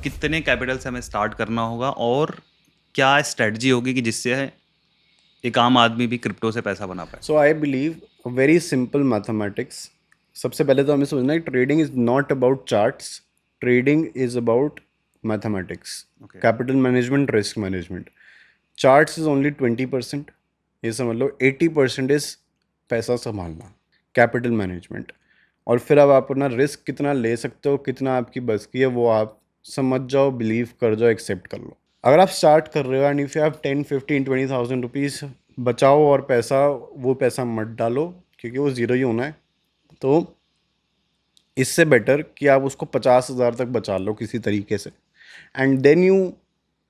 कितने कैपिटल से हमें स्टार्ट करना होगा और क्या स्ट्रेटजी होगी कि जिससे एक आम आदमी भी क्रिप्टो से पैसा बना पाए? So I believe very simple mathematics. सबसे पहले तो हमें समझना है trading is not about charts, trading is about mathematics, okay. Capital management, risk management. Charts is only 20%, ये समझ लो 80% इज पैसा संभालना, कैपिटल मैनेजमेंट। और फिर अब आप अपना रिस्क कितना ले सकते हो, कितना आपकी बस की है, वो आप समझ जाओ, बिलीव कर जाओ, एक्सेप्ट कर लो। अगर आप स्टार्ट कर रहे हो and if you have 10, 15, 20,000 rupees, बचाओ और पैसा, वो पैसा मत डालो क्योंकि वो ज़ीरो ही होना है। तो इससे बेटर कि आप उसको 50,000 तक बचा लो किसी तरीके से, and then you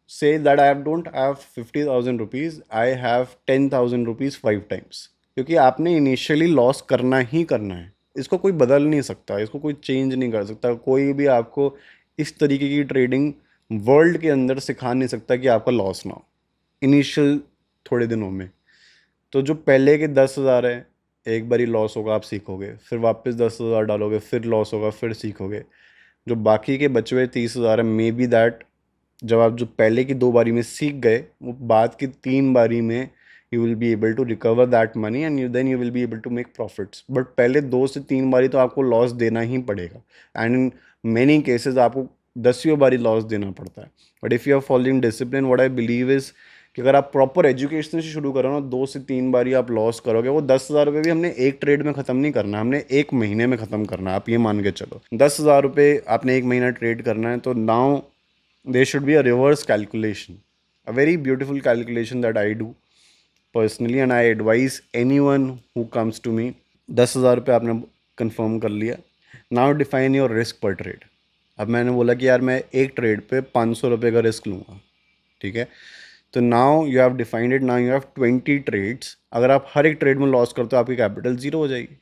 say that I don't have 50,000 rupees, I have 10,000 rupees 5 times. क्योंकि आपने इनिशियली लॉस करना ही करना है, इसको कोई बदल नहीं सकता, इसको कोई चेंज नहीं कर सकता, कोई भी आपको इस तरीके की ट्रेडिंग वर्ल्ड के अंदर सिखा नहीं सकता कि आपका लॉस ना हो इनिशियल थोड़े दिनों में। तो जो पहले के 10,000 है, एक बारी लॉस होगा, आप सीखोगे, फिर वापस 10,000 डालोगे, फिर लॉस होगा, फिर सीखोगे। जो बाकी के बचे हुए 30,000 है, मे बी दैट जब आप जो पहले की 2 बारी में सीख गए, वो बाद की 3 बारी में you will be able to recover that money and you will be able to make profits. But पहले 2 से 3 बारी तो आपको लॉस देना ही पड़ेगा, एंड इन मेनी केसेस आपको 10वीं बारी लॉस देना पड़ता है। But if you are following discipline, what I believe is कि अगर आप प्रॉपर एजुकेशन से शुरू करो ना, 2 से 3 बारी आप लॉस करोगे। वो 10,000 रुपये भी हमने एक ट्रेड में ख़त्म नहीं करना, हमने एक महीने में ख़त्म करना है। आप ये मान के चलो 10,000 रुपये आपने एक महीना ट्रेड करना है, तो now there should be a reverse calculation, a very beautiful calculation that I do personally and I advise anyone who comes to me। 10,000 रुपये आपने कंफर्म कर लिया, नाउ डिफाइन योर रिस्क पर ट्रेड। अब मैंने बोला कि यार मैं एक ट्रेड पे 500 रुपये का रिस्क लूँगा, ठीक है। तो now you have defined it, now you have 20 trades. अगर आप हर एक ट्रेड में लॉस करते हो, आपकी कैपिटल ज़ीरो हो जाएगी,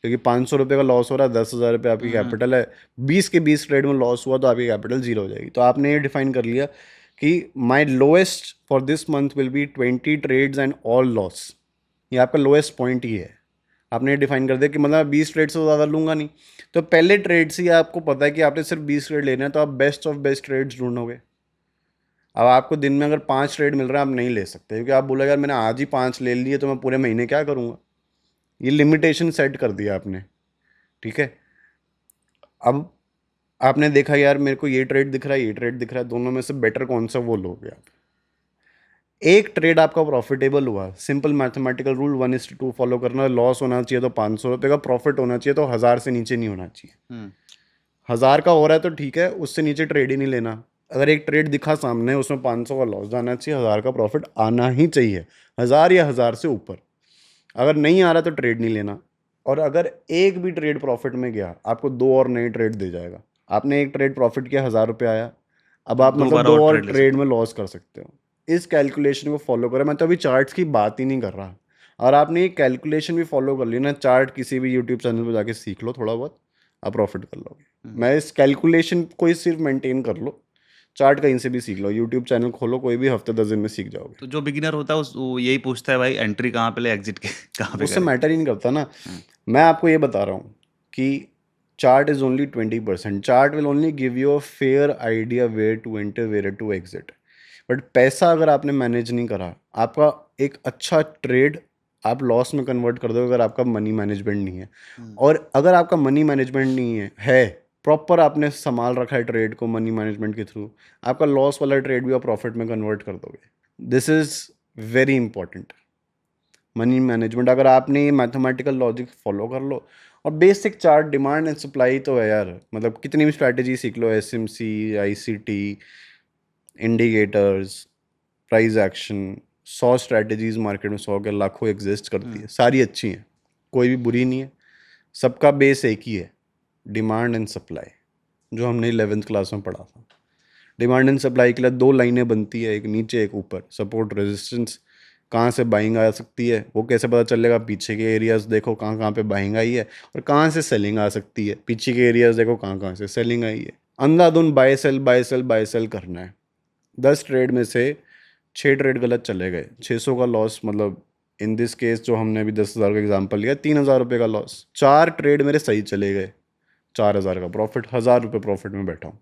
क्योंकि 500 रुपये का लॉस हो रहा है, 10,000 रुपये आपकी हम्म। कैपिटल है। 20 के 20 ट्रेड में लॉस हुआ तो आपकी कैपिटल जीरो हो जाएगी। तो आपने ये डिफाइन कर लिया कि my lowest for this month will be 20 trades and all loss. ये आपका लोएस्ट पॉइंट ही है। आपने ये डिफाइन कर दिया कि मतलब 20 ट्रेड से ज़्यादा लूँगा नहीं। तो पहले ट्रेड से ही आपको पता है कि आपने सिर्फ 20 ट्रेड लेने हैं, तो आप बेस्ट ऑफ बेस्ट ट्रेड्स ढूंढोगे। अब आपको दिन में अगर 5 ट्रेड मिल रहा है, आप नहीं ले सकते, क्योंकि आप बोलोगे यार मैंने आज ही 5 ले लिए तो मैं पूरे महीने क्या करूँगा। ये लिमिटेशन सेट कर दिया आपने, ठीक है। अब आपने देखा यार मेरे को ये ट्रेड दिख रहा है, ये ट्रेड दिख रहा है, दोनों में से बेटर कौन सा, वो लोगे आप। एक ट्रेड आपका प्रॉफिटेबल हुआ, सिंपल मैथमेटिकल रूल 1:2 फॉलो करना, लॉस होना चाहिए तो 500 रुपये का, प्रॉफिट होना चाहिए तो 1,000 से नीचे नहीं होना चाहिए। हम्म। 1,000 का हो रहा है तो ठीक है, उससे नीचे ट्रेड ही नहीं लेना। अगर एक ट्रेड दिखा सामने, उसमें 500 का लॉस जाना चाहिए, 1,000 का प्रॉफिट आना ही चाहिए, 1,000 या 1,000 से ऊपर। अगर नहीं आ रहा तो ट्रेड नहीं लेना। और अगर एक भी ट्रेड प्रॉफिट में गया, आपको दो और नए ट्रेड दे जाएगा। आपने एक ट्रेड प्रॉफिट किया, 1,000 रुपये आया, अब आप मतलब दोबारा दो और और ट्रेड ले ट्रेड सकते में लॉस कर सकते हो। इस कैलकुलेशन को फॉलो करें, मैं तो अभी चार्ट्स की बात ही नहीं कर रहा। और आपने ये कैलकुलेशन भी फॉलो कर ली ना, चार्ट किसी भी यूट्यूब चैनल पर जाके सीख लो थोड़ा बहुत, आप प्रॉफिट कर लोगे। हैं। मैं इस कैलकुलेशन को ही सिर्फ मेंटेन कर लो, चार्ट कहीं से भी सीख लो, यूट्यूब चैनल खोलो कोई भी, हफ्ते 10 दिन में सीख जाओगे। तो जो बिगिनर होता है वो यही पूछता है, भाई एंट्री कहाँ पे ले, एग्जिट के कहाँ पे उससे करे? मैटर ही नहीं करता ना। हम्म। मैं आपको ये बता रहा हूँ कि chart is only 20%, chart will only give you a fair idea where to enter, where to exit. But पैसा अगर आपने मैनेज नहीं करा, आपका एक अच्छा ट्रेड आप लॉस में कन्वर्ट कर दो, अगर आपका मनी मैनेजमेंट नहीं है। हम्म। और अगर आपका मनी मैनेजमेंट नहीं है प्रॉपर, आपने संभाल रखा है ट्रेड को मनी मैनेजमेंट के थ्रू, आपका लॉस वाला ट्रेड भी आप प्रॉफिट में कन्वर्ट कर दोगे। This is very important, money management. अगर आपने ये मैथमेटिकल लॉजिक फॉलो कर लो और basic chart, demand and supply तो है यार, मतलब कितनी भी स्ट्रैटेजी सीख लो, SMC, ICT, indicators, price action, 100 strategies market में, 100 के लाखों एग्जिस्ट करती है, हम्म। सारी अच्छी हैं, कोई भी बुरी नहीं है। सबका बेस एक ही है, डिमांड एंड सप्लाई, जो हमने 11th क्लास में पढ़ा था। डिमांड एंड सप्लाई के लिए दो लाइनें बनती है, एक नीचे एक ऊपर, सपोर्ट रेजिस्टेंस। कहाँ से बाइंग आ सकती है वो कैसे पता चलेगा, पीछे के एरियाज देखो कहाँ कहाँ पे बाइंग आई है, और कहाँ से सेलिंग आ सकती है, पीछे के एरियाज देखो कहाँ कहाँ से सेलिंग आई है। अंधाधुन buy sell buy sell buy sell करना है। 10 ट्रेड में से 6 ट्रेड गलत चले गए, 600 का लॉस, मतलब इन दिस केस जो हमने अभी 10,000 का एग्जाम्पल लिया, 3,000 रुपये का लॉस। 4 ट्रेड मेरे सही चले गए, 4,000 का प्रॉफिट, 1,000 रुपये प्रॉफिट में बैठा हूँ।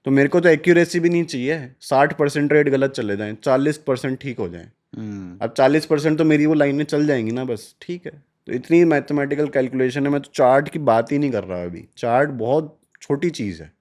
तो मेरे को तो एक्यूरेसी भी नहीं चाहिए 60% ट्रेड गलत चले जाएं, 40% ठीक हो जाएं। अब 40% तो मेरी वो लाइनें चल जाएंगी ना, बस ठीक है। तो इतनी मैथमेटिकल कैलकुलेशन है, मैं तो चार्ट की बात ही नहीं कर रहा अभी। चार्ट बहुत छोटी चीज़ है।